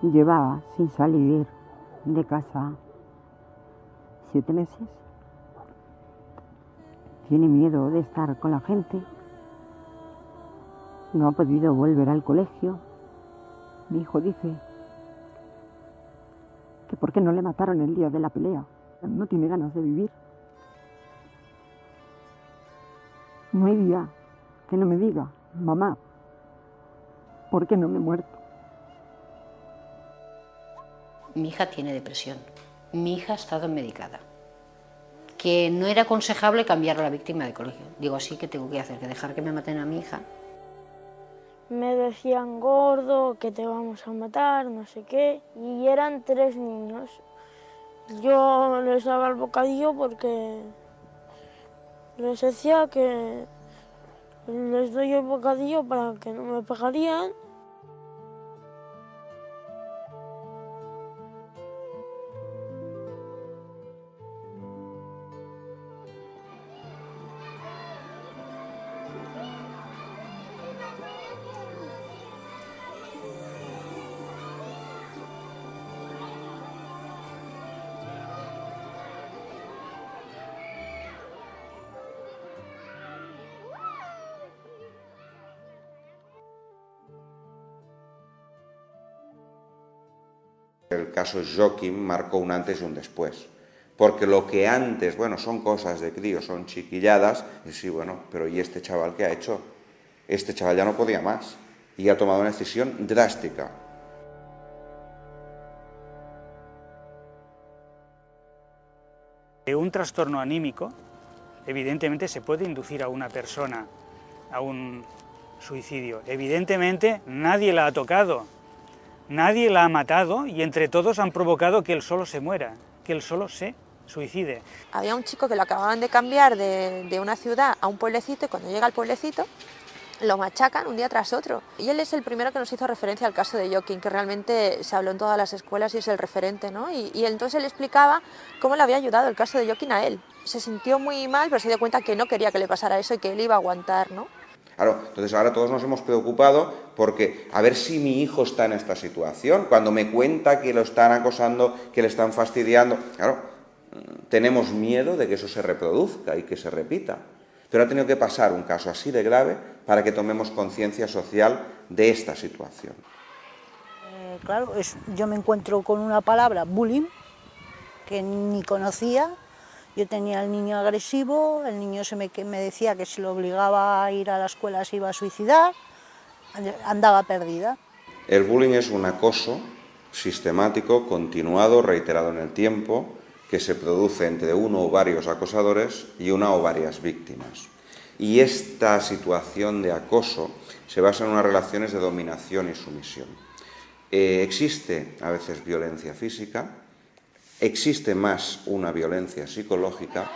Llevaba sin salir de casa 7 meses. Tiene miedo de estar con la gente. No ha podido volver al colegio. Mi hijo dice que por qué no le mataron el día de la pelea. No tiene ganas de vivir. No hay día que no me diga, mamá, ¿por qué no me he muerto? Mi hija tiene depresión. Mi hija ha estado medicada. Que no era aconsejable cambiar a la víctima de colegio. Digo, así que tengo que hacer, que dejar que me maten a mi hija. Me decían gordo, que te vamos a matar, no sé qué. Y eran 3 niños. Yo les daba el bocadillo porque les decía que les doy el bocadillo para que no me pegarían. El caso Joaquim marcó un antes y un después, porque lo que antes, bueno, son cosas de crío, son chiquilladas, y sí, bueno, pero ¿y este chaval qué ha hecho? Este chaval ya no podía más y ha tomado una decisión drástica. Un trastorno anímico, evidentemente, se puede inducir a una persona a un suicidio. Evidentemente, nadie la ha tocado. Nadie la ha matado y entre todos han provocado que él solo se muera, que él solo se suicide. Había un chico que lo acababan de cambiar de una ciudad a un pueblecito y cuando llega al pueblecito lo machacan un día tras otro. Y él es el primero que nos hizo referencia al caso de Joaquim, que realmente se habló en todas las escuelas y es el referente, ¿no? Y entonces él explicaba cómo le había ayudado el caso de Joaquim a él. Se sintió muy mal, pero se dio cuenta que no quería que le pasara eso y que él iba a aguantar, ¿no? Claro, entonces ahora todos nos hemos preocupado porque a ver si mi hijo está en esta situación, cuando me cuenta que lo están acosando, que le están fastidiando, claro, tenemos miedo de que eso se reproduzca y que se repita. Pero ha tenido que pasar un caso así de grave para que tomemos conciencia social de esta situación. Claro, yo me encuentro con una palabra, bullying, que ni conocía. Yo tenía al niño agresivo, el niño me decía que si lo obligaba a ir a la escuela se iba a suicidar, andaba perdida. El bullying es un acoso sistemático, continuado, reiterado en el tiempo, que se produce entre uno o varios acosadores y una o varias víctimas. Y esta situación de acoso se basa en unas relaciones de dominación y sumisión. Existe a veces violencia física, existe más una violencia psicológica.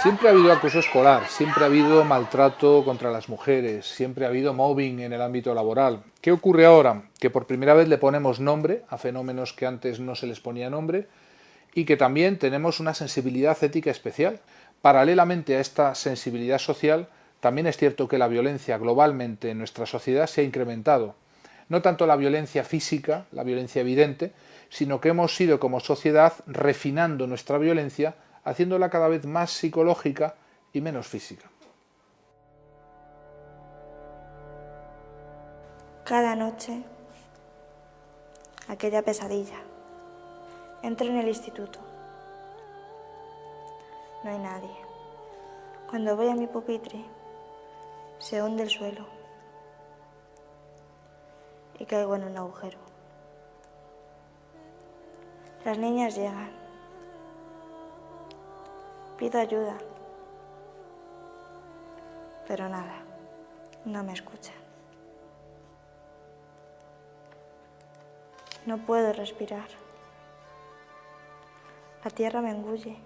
Siempre ha habido acoso escolar, siempre ha habido maltrato contra las mujeres, siempre ha habido mobbing en el ámbito laboral. ¿Qué ocurre ahora? Que por primera vez le ponemos nombre a fenómenos que antes no se les ponía nombre y que también tenemos una sensibilidad ética especial. Paralelamente a esta sensibilidad social, también es cierto que la violencia globalmente en nuestra sociedad se ha incrementado. No tanto la violencia física, la violencia evidente, sino que hemos ido como sociedad refinando nuestra violencia, haciéndola cada vez más psicológica y menos física. Cada noche, aquella pesadilla. Entro en el instituto. No hay nadie. Cuando voy a mi pupitre, se hunde el suelo y caigo en un agujero. Las niñas llegan. Pido ayuda, pero nada, no me escuchan. No puedo respirar. La tierra me engulle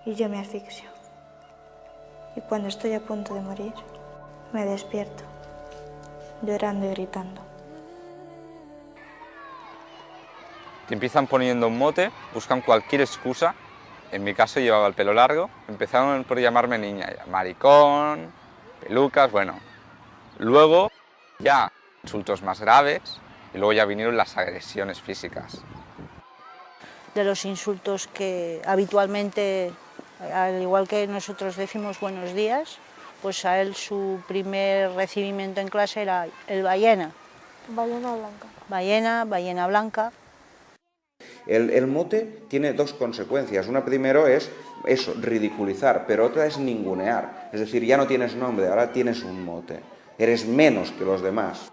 y yo me asfixio. Y cuando estoy a punto de morir, me despierto, llorando y gritando. Te empiezan poniendo un mote, buscan cualquier excusa En mi caso llevaba el pelo largo, empezaron por llamarme niña, maricón, pelucas, bueno. Luego ya insultos más graves y luego ya vinieron las agresiones físicas. De los insultos que habitualmente, al igual que nosotros decimos buenos días, pues a él su primer recibimiento en clase era el ballena. Ballena blanca. Ballena blanca. El mote tiene dos consecuencias. Una primero es eso, ridiculizar, pero otra es ningunear. Es decir, ya no tienes nombre, ahora tienes un mote. Eres menos que los demás.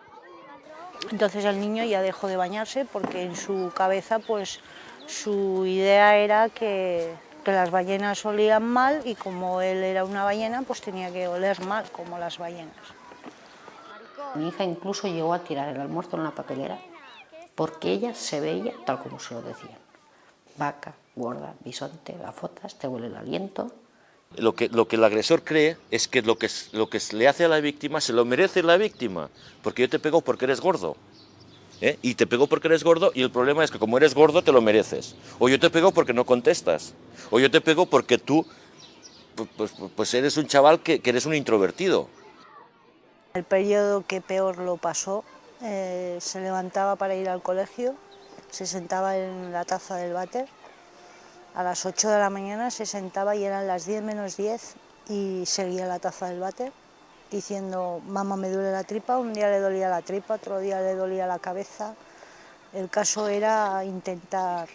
Entonces el niño ya dejó de bañarse porque en su cabeza pues su idea era que las ballenas olían mal y como él era una ballena pues tenía que oler mal como las ballenas. Mi hija incluso llegó a tirar el almuerzo en la papelera porque ella se veía tal como se lo decían. Vaca, gorda, bisonte, gafotas, te huele el aliento. Lo que el agresor cree es que lo que le hace a la víctima se lo merece la víctima, porque yo te pego porque eres gordo. Y te pego porque eres gordo y el problema es que como eres gordo te lo mereces. O yo te pego porque no contestas. O yo te pego porque tú pues eres un chaval que eres un introvertido. El periodo que peor lo pasó, se levantaba para ir al colegio, se sentaba en la taza del váter, a las 8 de la mañana se sentaba y eran las 10 menos 10 y seguía la taza del váter diciendo mamá me duele la tripa, un día le dolía la tripa, otro día le dolía la cabeza. El caso era intentar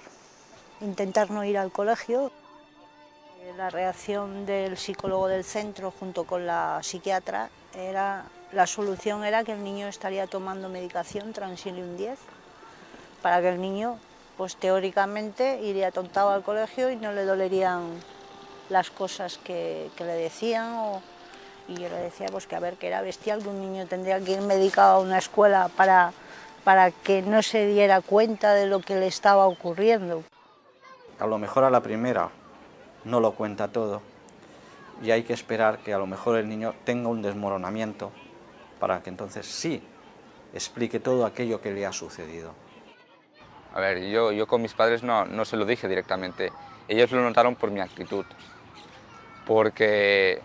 no ir al colegio. La reacción del psicólogo del centro junto con la psiquiatra la solución era que el niño estaría tomando medicación Transilium 10 para que el niño pues teóricamente iría tontado al colegio y no le dolerían las cosas que le decían. Y yo le decía pues que a ver, que era bestial que un niño tendría que ir medicado a una escuela para que no se diera cuenta de lo que le estaba ocurriendo. A lo mejor a la primera no lo cuenta todo y hay que esperar que a lo mejor el niño tenga un desmoronamiento para que entonces sí explique todo aquello que le ha sucedido. A ver, yo con mis padres no se lo dije directamente. Ellos lo notaron por mi actitud, porque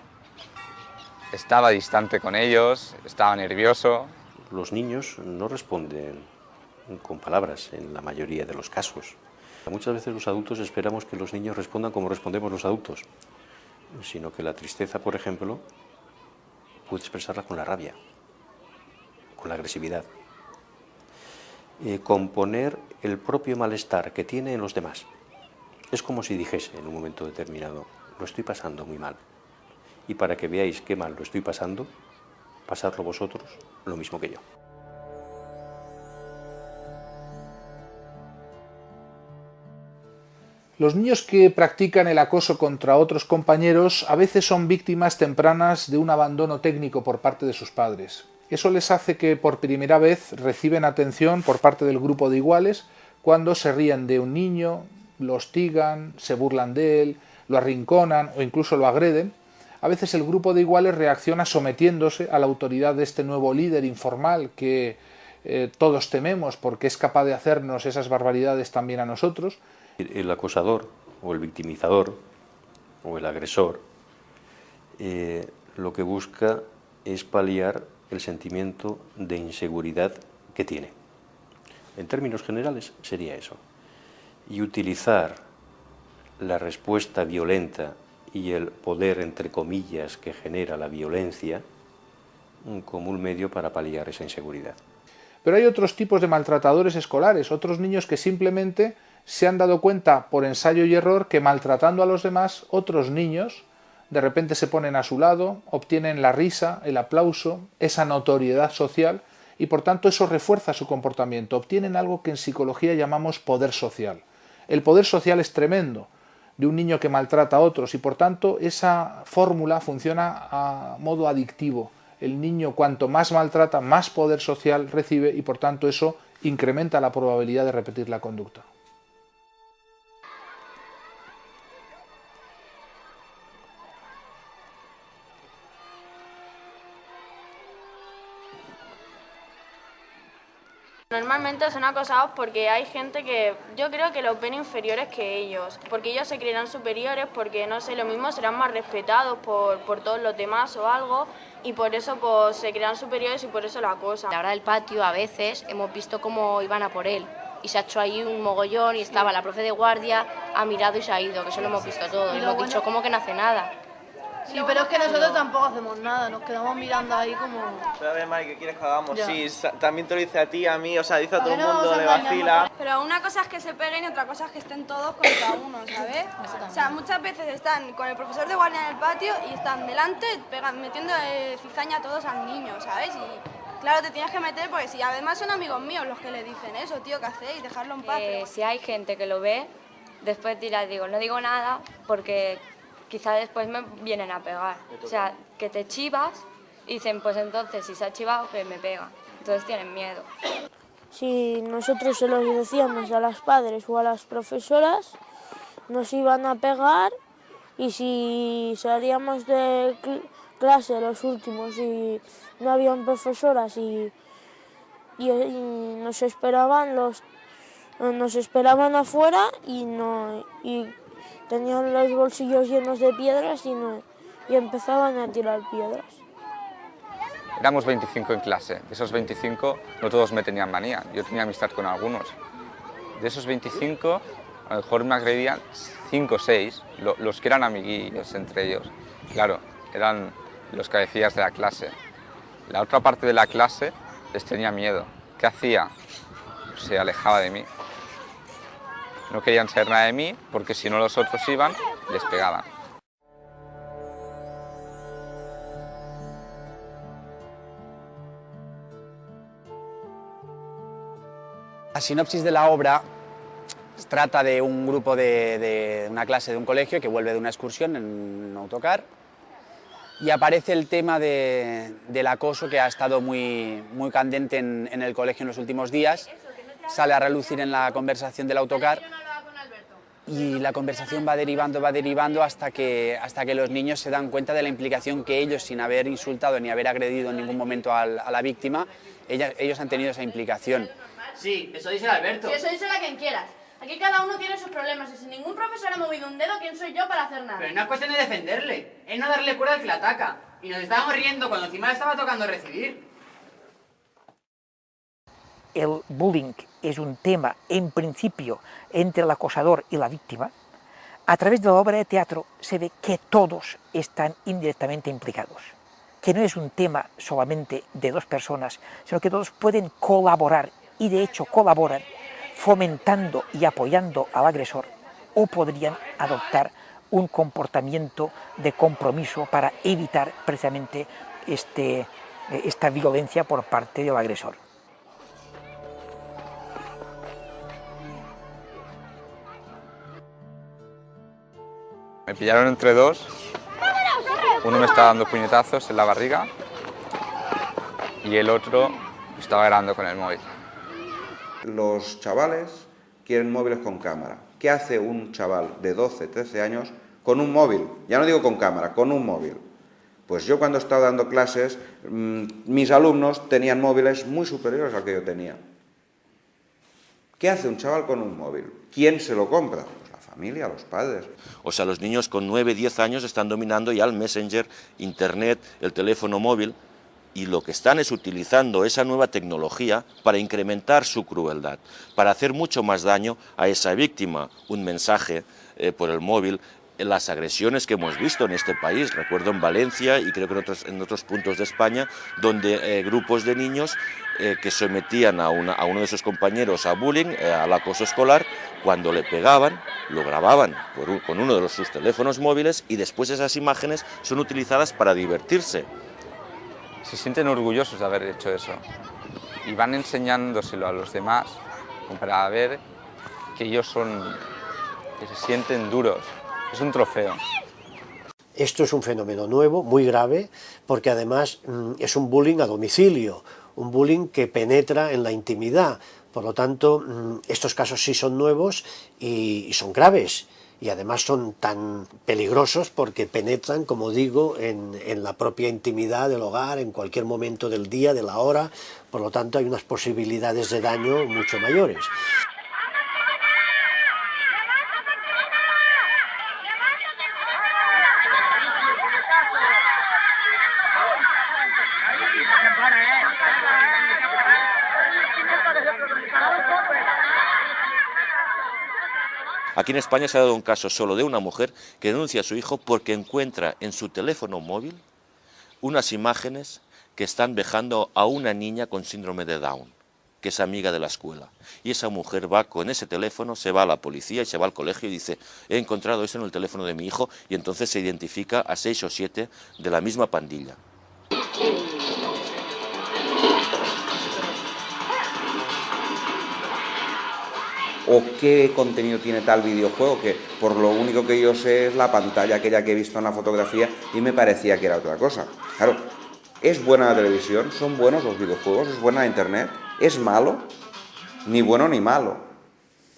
estaba distante con ellos, estaba nervioso. Los niños no responden con palabras en la mayoría de los casos. Muchas veces los adultos esperamos que los niños respondan como respondemos los adultos, sino que la tristeza, por ejemplo, puede expresarla con la rabia, con la agresividad. Componer el propio malestar que tiene en los demás. Es como si dijese en un momento determinado, lo estoy pasando muy mal. Y para que veáis qué mal lo estoy pasando, pasadlo vosotros lo mismo que yo. Los niños que practican el acoso contra otros compañeros a veces son víctimas tempranas de un abandono técnico por parte de sus padres. Eso les hace que por primera vez reciben atención por parte del grupo de iguales cuando se ríen de un niño, lo hostigan, se burlan de él, lo arrinconan o incluso lo agreden. A veces el grupo de iguales reacciona sometiéndose a la autoridad de este nuevo líder informal que todos tememos porque es capaz de hacernos esas barbaridades también a nosotros. El acosador o el victimizador o el agresor lo que busca es paliar el sentimiento de inseguridad que tiene. En términos generales sería eso. Y utilizar la respuesta violenta y el poder, entre comillas, que genera la violencia como un medio para paliar esa inseguridad. Pero hay otros tipos de maltratadores escolares, otros niños que simplemente se han dado cuenta por ensayo y error que maltratando a los demás, otros niños de repente se ponen a su lado, obtienen la risa, el aplauso, esa notoriedad social y por tanto eso refuerza su comportamiento. Obtienen algo que en psicología llamamos poder social. El poder social es tremendo de un niño que maltrata a otros y por tanto esa fórmula funciona a modo adictivo. El niño cuanto más maltrata, más poder social recibe y por tanto eso incrementa la probabilidad de repetir la conducta. Normalmente son acosados porque hay gente que yo creo que los ven inferiores que ellos, porque ellos se creerán superiores, porque no sé, lo mismo serán más respetados por todos los demás o algo, y por eso pues se crean superiores y por eso lo acosan. A la hora del patio a veces hemos visto cómo iban a por él y se ha hecho ahí un mogollón y estaba la profe de guardia, ha mirado y se ha ido, que eso lo hemos visto todo, y hemos dicho ¿cómo que no hace nada? Sí, pero es que nosotros tampoco hacemos nada, nos quedamos mirando ahí como... Pero a ver, Mari, ¿qué quieres que hagamos? Ya. Sí, también te lo dice a ti, a mí, o sea, dice a todo el mundo, le vacila. Pero una cosa es que se peguen y otra cosa es que estén todos contra uno, ¿sabes? O sea, muchas veces están con el profesor de guardia en el patio y están delante metiendo cizaña a todos al niño, ¿sabes? Y claro, te tienes que meter porque si además son amigos míos los que le dicen eso, tío, ¿qué hacéis? Dejarlo en paz. Si hay gente que lo ve, después dirás, no digo nada porque... quizá después me vienen a pegar. O sea, que te chivas y dicen, pues entonces si se ha chivado, que me pega. Entonces tienen miedo. Si nosotros se los decíamos a los padres o a las profesoras, nos iban a pegar, y si salíamos de clase los últimos y no habían profesoras y nos esperaban afuera y tenían los bolsillos llenos de piedras y empezaban a tirar piedras. Éramos 25 en clase. De esos 25, no todos me tenían manía. Yo tenía amistad con algunos. De esos 25, a lo mejor me agredían 5 o 6, los que eran amiguillos entre ellos. Claro, eran los cabecillas de la clase. La otra parte de la clase les tenía miedo. ¿Qué hacía? Se alejaba de mí. No querían saber nada de mí porque si no los otros iban, les pegaban. La sinopsis de la obra trata de un grupo de una clase de un colegio que vuelve de una excursión en un autocar y aparece el tema del acoso que ha estado muy candente en el colegio en los últimos días. Sale a relucir en la conversación del autocar y la conversación va derivando hasta que los niños se dan cuenta de la implicación que ellos, sin haber insultado ni haber agredido en ningún momento a la víctima, ellos han tenido esa implicación. Sí, eso dice el Alberto. Sí, eso dice a quien quieras. Aquí cada uno tiene sus problemas y si ningún profesor ha movido un dedo, ¿quién soy yo para hacer nada? Pero no es cuestión de defenderle, es no darle cuerda al que le ataca. Y nos estábamos riendo cuando encima le estaba tocando recibir. El bullying es un tema, en principio, entre el acosador y la víctima. A través de la obra de teatro se ve que todos están indirectamente implicados, que no es un tema solamente de dos personas, sino que todos pueden colaborar, y de hecho colaboran, fomentando y apoyando al agresor, o podrían adoptar un comportamiento de compromiso para evitar precisamente esta violencia por parte del agresor. Me pillaron entre dos, uno me estaba dando puñetazos en la barriga y el otro estaba grabando con el móvil. Los chavales quieren móviles con cámara. ¿Qué hace un chaval de 12, 13 años con un móvil? Ya no digo con cámara, con un móvil. Pues yo cuando estaba dando clases, mis alumnos tenían móviles muy superiores al que yo tenía. ¿Qué hace un chaval con un móvil? ¿Quién se lo compra? Familia, los padres. O sea, los niños con 9, 10 años están dominando ya el Messenger, Internet, el teléfono móvil, y lo que están es utilizando esa nueva tecnología para incrementar su crueldad, para hacer mucho más daño a esa víctima. Un mensaje por el móvil, las agresiones que hemos visto en este país, recuerdo en Valencia y creo que en otros puntos de España, donde grupos de niños que sometían a uno de sus compañeros a bullying, al acoso escolar, cuando le pegaban, lo grababan con uno de sus teléfonos móviles y después esas imágenes son utilizadas para divertirse. Se sienten orgullosos de haber hecho eso y van enseñándoselo a los demás para ver que ellos que se sienten duros. Es un trofeo. Esto es un fenómeno nuevo, muy grave, porque además es un bullying a domicilio, un bullying que penetra en la intimidad. Por lo tanto, estos casos sí son nuevos y son graves. y además son tan peligrosos porque penetran, como digo, en la propia intimidad del hogar, en cualquier momento del día, de la hora, por lo tanto hay unas posibilidades de daño mucho mayores. Aquí en España se ha dado un caso solo de una mujer que denuncia a su hijo porque encuentra en su teléfono móvil unas imágenes que están vejando a una niña con síndrome de Down, que es amiga de la escuela. Y esa mujer va con ese teléfono, se va a la policía y se va al colegio y dice: he encontrado eso en el teléfono de mi hijo, y entonces se identifica a 6 o 7 de la misma pandilla. O qué contenido tiene tal videojuego, que por lo único que yo sé es la pantalla aquella que he visto en la fotografía y me parecía que era otra cosa. Claro, ¿es buena la televisión? ¿Son buenos los videojuegos? ¿Es buena la internet? ¿Es malo? Ni bueno ni malo.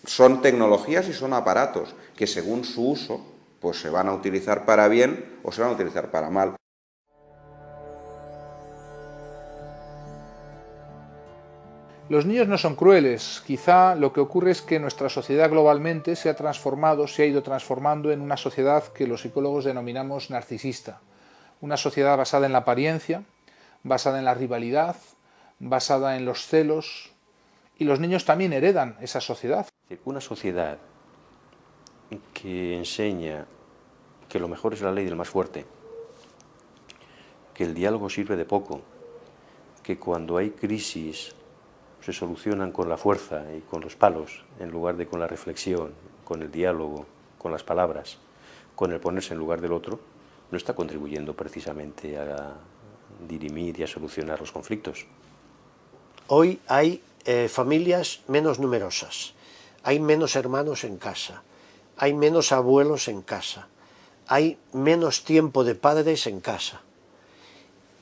Son tecnologías y son aparatos que según su uso pues se van a utilizar para bien o se van a utilizar para mal. Los niños no son crueles, quizá lo que ocurre es que nuestra sociedad globalmente se ha ido transformando en una sociedad que los psicólogos denominamos narcisista. Una sociedad basada en la apariencia, basada en la rivalidad, basada en los celos, y los niños también heredan esa sociedad. Una sociedad que enseña que lo mejor es la ley del más fuerte, que el diálogo sirve de poco, que cuando hay crisis se solucionan con la fuerza y con los palos, en lugar de con la reflexión, con el diálogo, con las palabras, con el ponerse en lugar del otro, no está contribuyendo precisamente a dirimir y a solucionar los conflictos. Hoy hay familias menos numerosas, hay menos hermanos en casa, hay menos abuelos en casa, hay menos tiempo de padres en casa.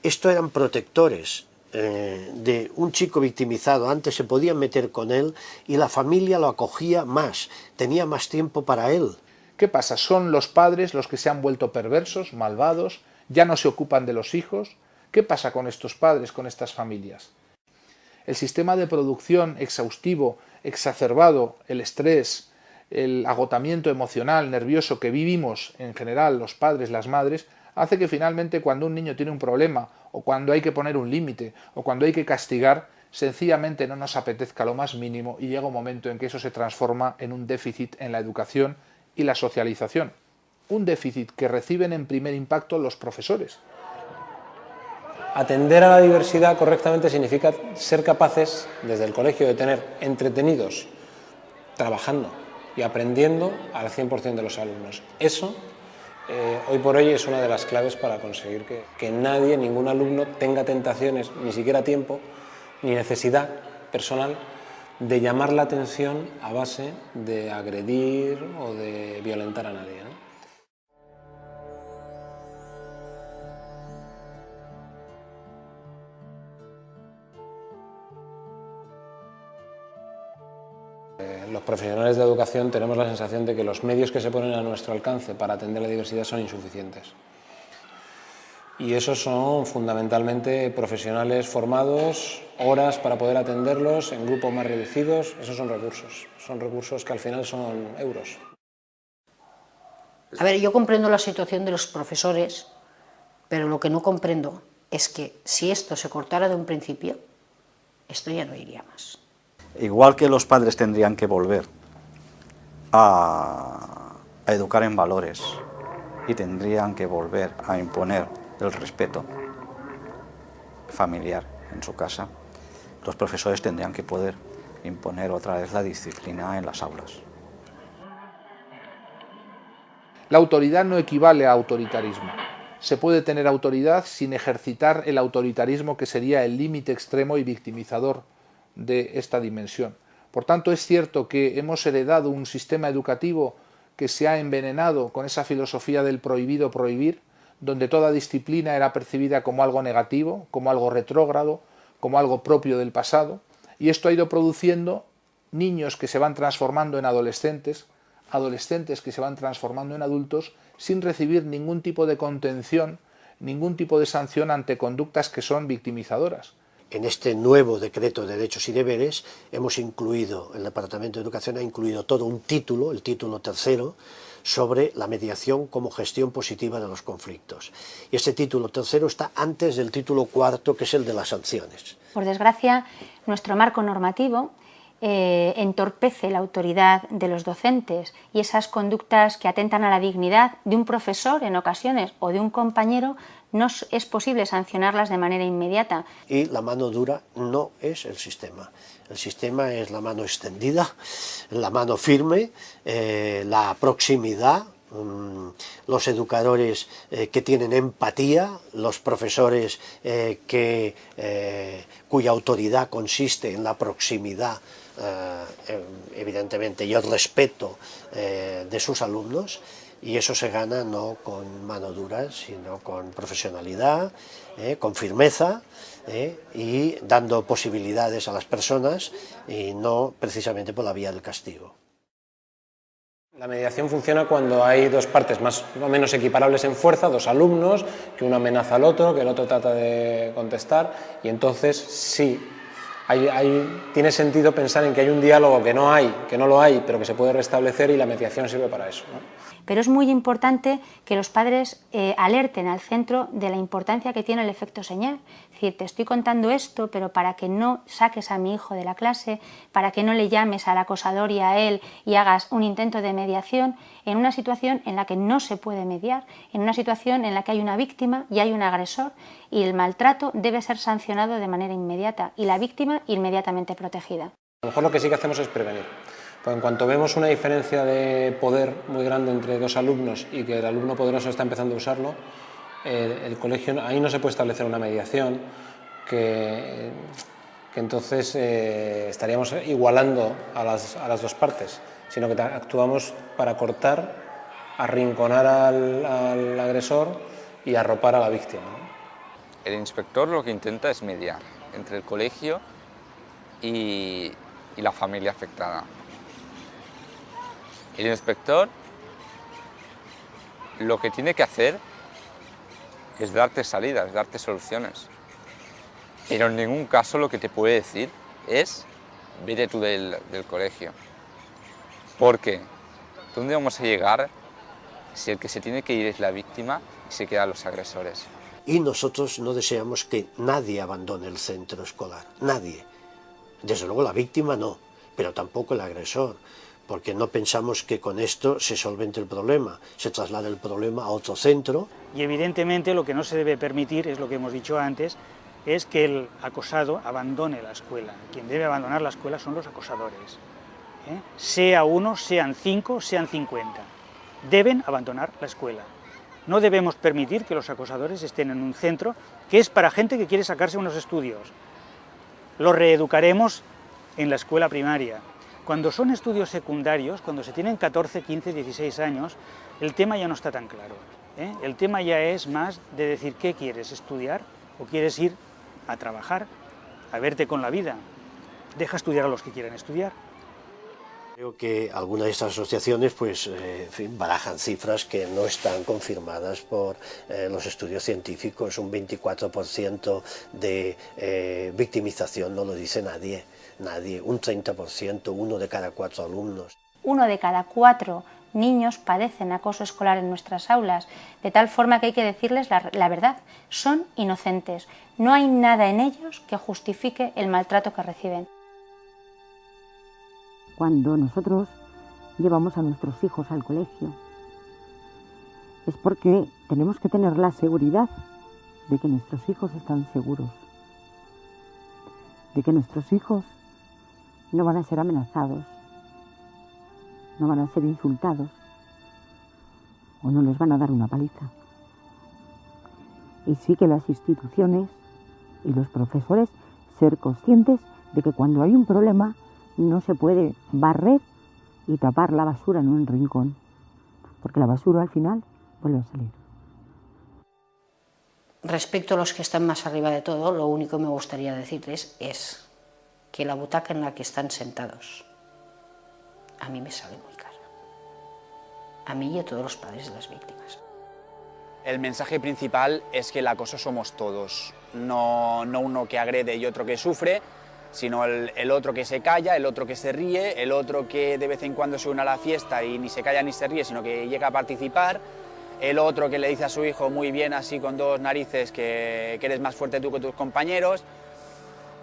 Esto eran protectores de un chico victimizado. Antes se podían meter con él y la familia lo acogía más, tenía más tiempo para él. ¿Qué pasa? ¿Son los padres los que se han vuelto perversos, malvados, ya no se ocupan de los hijos? ¿Qué pasa con estos padres, con estas familias? El sistema de producción exhaustivo, exacerbado, el estrés, el agotamiento emocional, nervioso que vivimos en general los padres, las madres, hace que finalmente cuando un niño tiene un problema, o cuando hay que poner un límite, o cuando hay que castigar, sencillamente no nos apetezca lo más mínimo y llega un momento en que eso se transforma en un déficit en la educación y la socialización. Un déficit que reciben en primer impacto los profesores. Atender a la diversidad correctamente significa ser capaces, desde el colegio, de tener entretenidos, trabajando y aprendiendo al 100% de los alumnos. Eso hoy por hoy es una de las claves para conseguir que nadie, ningún alumno, tenga tentaciones, ni siquiera tiempo, ni necesidad personal de llamar la atención a base de agredir o de violentar a nadie, ¿no? Los profesionales de educación tenemos la sensación de que los medios que se ponen a nuestro alcance para atender la diversidad son insuficientes. Y esos son fundamentalmente profesionales formados, horas para poder atenderlos en grupos más reducidos. Esos son recursos que al final son euros. A ver, yo comprendo la situación de los profesores, pero lo que no comprendo es que si esto se cortara de un principio, esto ya no iría más. Igual que los padres tendrían que volver a educar en valores y tendrían que volver a imponer el respeto familiar en su casa, los profesores tendrían que poder imponer otra vez la disciplina en las aulas. La autoridad no equivale a autoritarismo. Se puede tener autoridad sin ejercitar el autoritarismo, que sería el límite extremo y victimizador de esta dimensión. Por tanto, es cierto que hemos heredado un sistema educativo que se ha envenenado con esa filosofía del prohibido prohibir, donde toda disciplina era percibida como algo negativo, como algo retrógrado, como algo propio del pasado, y esto ha ido produciendo niños que se van transformando en adolescentes, adolescentes que se van transformando en adultos sin recibir ningún tipo de contención, ningún tipo de sanción ante conductas que son victimizadoras. En este nuevo decreto de derechos y deberes hemos incluido, el Departamento de Educación ha incluido todo un título, el título tercero, sobre la mediación como gestión positiva de los conflictos. Y este título tercero está antes del título cuarto, que es el de las sanciones. Por desgracia, nuestro marco normativo entorpece la autoridad de los docentes y esas conductas que atentan a la dignidad de un profesor en ocasiones o de un compañero no es posible sancionarlas de manera inmediata. Y la mano dura no es el sistema es la mano extendida, la mano firme, la proximidad, los educadores que tienen empatía, los profesores cuya autoridad consiste en la proximidad, evidentemente, y el respeto de sus alumnos, y eso se gana no con mano dura, sino con profesionalidad, con firmeza, y dando posibilidades a las personas, y no precisamente por la vía del castigo. La mediación funciona cuando hay dos partes más o menos equiparables en fuerza, dos alumnos, que uno amenaza al otro, que el otro trata de contestar, y entonces sí, tiene sentido pensar en que hay un diálogo que no lo hay, pero que se puede restablecer, y la mediación sirve para eso, ¿no? Pero es muy importante que los padres alerten al centro de la importancia que tiene el efecto señal. Es decir, te estoy contando esto, pero para que no saques a mi hijo de la clase, para que no le llames al acosador y a él y hagas un intento de mediación en una situación en la que no se puede mediar, en una situación en la que hay una víctima y hay un agresor, y el maltrato debe ser sancionado de manera inmediata y la víctima inmediatamente protegida. A lo mejor lo que sí que hacemos es prevenir. Pues en cuanto vemos una diferencia de poder muy grande entre dos alumnos y que el alumno poderoso está empezando a usarlo, el colegio, ahí no se puede establecer una mediación que entonces estaríamos igualando a las dos partes, sino que actuamos para cortar, arrinconar al agresor y arropar a la víctima, ¿no? El inspector lo que intenta es mediar entre el colegio y la familia afectada. El inspector lo que tiene que hacer es darte salidas, darte soluciones. Pero en ningún caso lo que te puede decir es vete tú del colegio. Porque ¿dónde vamos a llegar si el que se tiene que ir es la víctima y se quedan los agresores? Y nosotros no deseamos que nadie abandone el centro escolar, nadie. Desde luego la víctima no, pero tampoco el agresor, porque no pensamos que con esto se solvente el problema, se traslade el problema a otro centro. Y evidentemente lo que no se debe permitir, es lo que hemos dicho antes, es que el acosado abandone la escuela. Quien debe abandonar la escuela son los acosadores. Sea uno, sean 5, sean 50. Deben abandonar la escuela. No debemos permitir que los acosadores estén en un centro que es para gente que quiere sacarse unos estudios. Los reeducaremos en la escuela primaria. Cuando son estudios secundarios, cuando se tienen 14, 15, 16 años, el tema ya no está tan claro. El tema ya es más de decir qué quieres, estudiar o quieres ir a trabajar, a verte con la vida. Deja estudiar a los que quieran estudiar. Creo que algunas de estas asociaciones en fin, barajan cifras que no están confirmadas por los estudios científicos. Un 24% de victimización no lo dice nadie. Un 30%, 1 de cada 4 alumnos. 1 de cada 4 niños padecen acoso escolar en nuestras aulas, de tal forma que hay que decirles la verdad, son inocentes, no hay nada en ellos que justifique el maltrato que reciben. Cuando nosotros llevamos a nuestros hijos al colegio, es porque tenemos que tener la seguridad de que nuestros hijos están seguros, de que nuestros hijos no van a ser amenazados, no van a ser insultados o no les van a dar una paliza. Y sí que las instituciones y los profesores ser conscientes de que cuando hay un problema no se puede barrer y tapar la basura en un rincón, porque la basura al final vuelve a salir. Respecto a los que están más arriba de todo, lo único que me gustaría decirles es que la butaca en la que están sentados a mí me sale muy cara. a mí y a todos los padres de las víctimas. El mensaje principal es que el acoso somos todos, no uno que agrede y otro que sufre, sino el otro que se calla, el otro que se ríe, el otro que de vez en cuando se une a la fiesta y ni se calla ni se ríe, sino que llega a participar, el otro que le dice a su hijo muy bien así con dos narices que eres más fuerte tú que tus compañeros,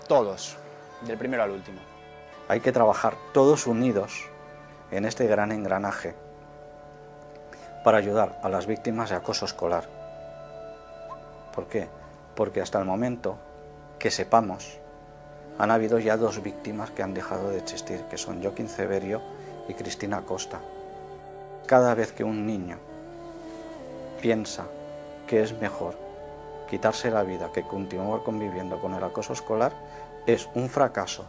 todos, del primero al último. Hay que trabajar todos unidos en este gran engranaje para ayudar a las víctimas de acoso escolar. ¿Por qué? Porque hasta el momento que sepamos, han habido ya 2 víctimas que han dejado de existir, que son Joaquín Ceberio y Cristina Costa. Cada vez que un niño piensa que es mejor quitarse la vida que continuar conviviendo con el acoso escolar, es un fracaso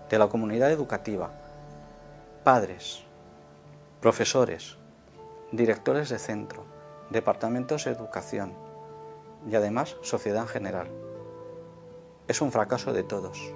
de la comunidad educativa, padres, profesores, directores de centro, departamentos de educación y además sociedad en general. Es un fracaso de todos.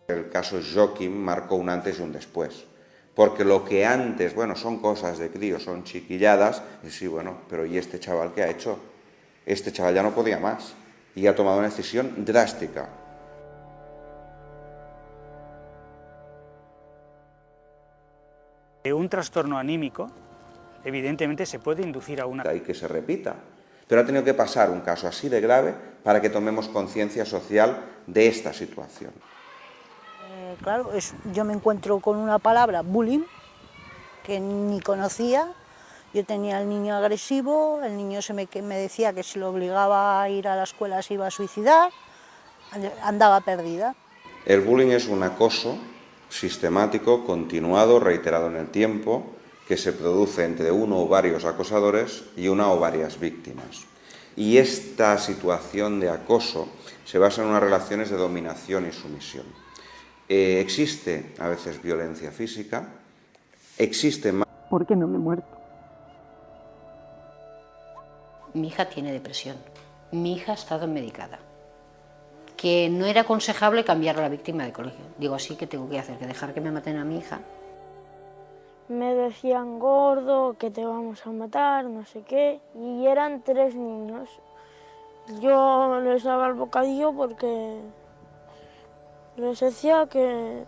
El caso Joaquín marcó un antes y un después, porque lo que antes, bueno, son cosas de crío, son chiquilladas, y sí, bueno, pero ¿y este chaval qué ha hecho? Este chaval ya no podía más y ha tomado una decisión drástica. Un trastorno anímico, evidentemente, se puede inducir a una... Y que se repita, pero ha tenido que pasar un caso así de grave para que tomemos conciencia social de esta situación. Claro, yo me encuentro con una palabra, bullying, que ni conocía. Yo tenía al niño agresivo, el niño me decía que si lo obligaba a ir a la escuela se iba a suicidar, andaba perdida. El bullying es un acoso sistemático, continuado, reiterado en el tiempo, que se produce entre uno o varios acosadores y una o varias víctimas. Y esta situación de acoso se basa en unas relaciones de dominación y sumisión. Existe a veces violencia física, existe más... ¿Por qué no me he muerto? Mi hija tiene depresión, mi hija ha estado medicada, que no era aconsejable cambiar a la víctima de colegio. Digo, así que tengo que hacer, que dejar que me maten a mi hija. Me decían gordo, que te vamos a matar, no sé qué, y eran 3 niños. Yo les daba el bocadillo porque les decía que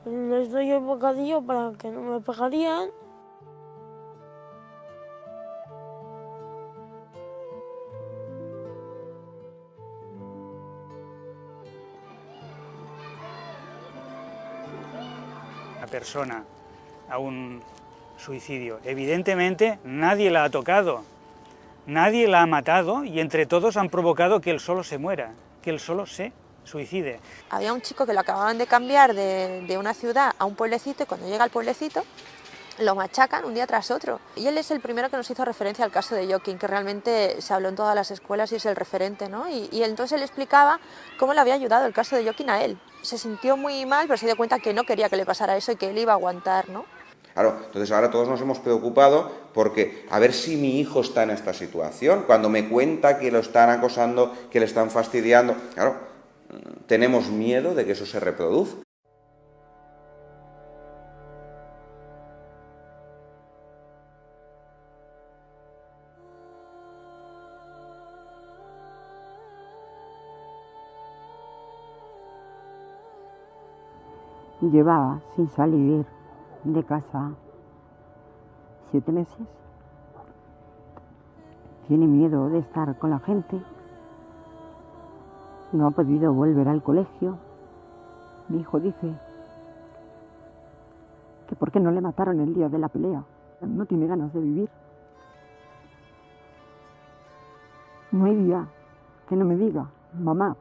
les doy el bocadillo para que no me pegarían. Una persona a un suicidio, evidentemente nadie la ha tocado, nadie la ha matado y entre todos han provocado que él solo se muera, que él solo se suicide. Había un chico que lo acababan de cambiar de una ciudad a un pueblecito y cuando llega al pueblecito lo machacan un día tras otro. Y él es el primero que nos hizo referencia al caso de Joaquín, que realmente se habló en todas las escuelas y es el referente, ¿no? Y entonces él explicaba cómo le había ayudado el caso de Joaquín a él. Se sintió muy mal, pero se dio cuenta que no quería que le pasara eso y que él iba a aguantar, ¿no? Claro, entonces ahora todos nos hemos preocupado porque a ver si mi hijo está en esta situación, cuando me cuenta que lo están acosando, que le están fastidiando. Claro, tenemos miedo de que eso se reproduzca. Llevaba sin salir de casa 7 meses. Tiene miedo de estar con la gente. No ha podido volver al colegio. Mi hijo dice que por qué no le mataron el día de la pelea. No tiene ganas de vivir. No hay día que no me diga, mamá,